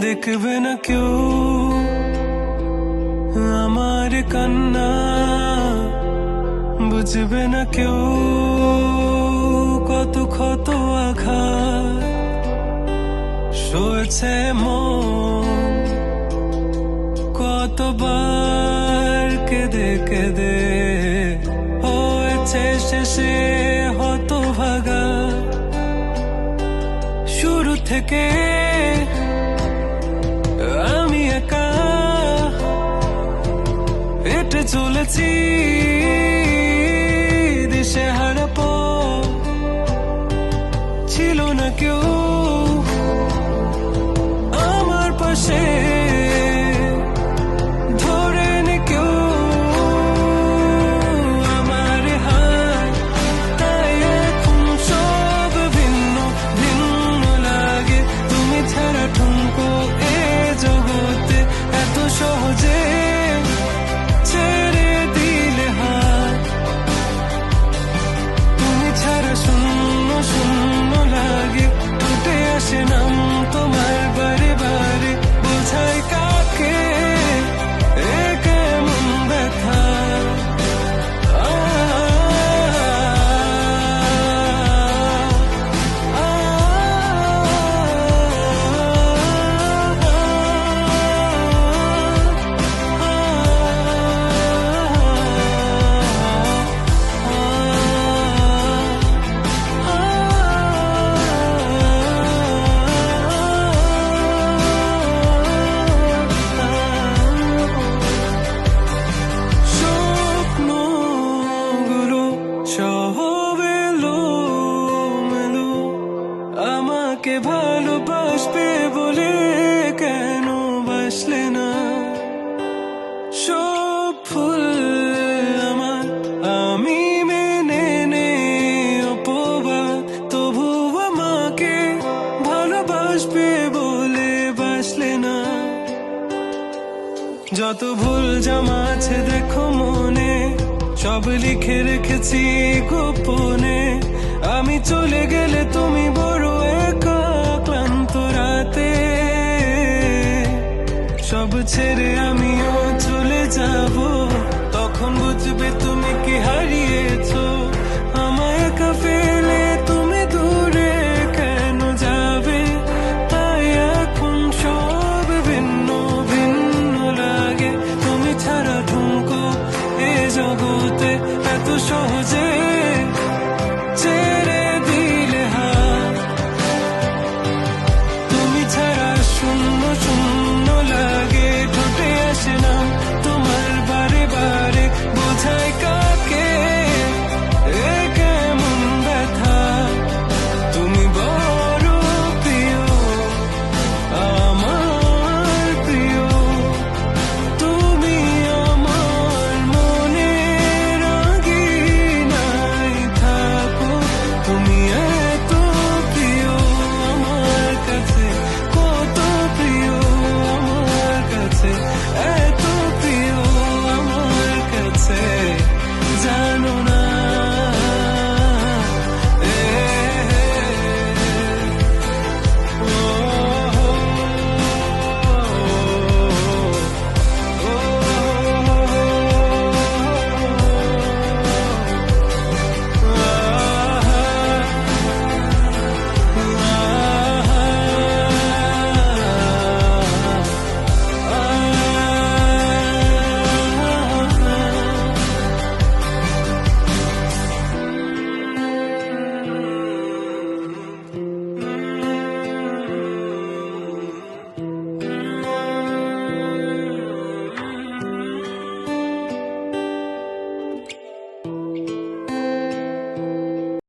দেখবে না কেউ আমার কান্না, বুঝবে না কেউ কত ক্ষত আঘাত সয়েছে মন, কতবার কেঁদে কেঁদে হয়েছে শেষে হতভাগা। শুরু থেকে আমি একা হেঁটে চলেছি দিশেহারা পথ, ছিল না কেউ আমার পাশে ধরে নি কেউ আমার হাত, তাই এখন সব ভিন্ন ভিন্ন লাগে। তুমি ছাড়া ঠুনকো এ জগতে এত সহজে ছেড়ে দিলে হাত, তুমি ছাড়া শূন্য শূন্য লাগে। টুটে আসে নাম তোমার বারে বারে, বোঝাই কাকে এ কেমন ব্যথা। আমাকে ভালোবাসবে বলে কেন বাসলে না? সব ফুল আমার আমি মেনে নে অপবাদ, তবু আমাকে ভালোবাসবে বলে বাসলে না। যত ভুল জামা আছে দেখো মনে, সব লিখে রেখেছি গোপনে। আমি চলে গেলে তুমি বড় একা ক্লান্ত রাতে, সব ছেড়ে আমিও চলে যাব, তখন বুঝবে তুমি কি হারিয়েছো। আমায় একা ফেলে তুমি দূরে কেন যাবে, তাই এখন সব ভিন্ন ভিন্ন লাগে। তুমি ছাড়া ঠুনকো এ জগতে এত সহজে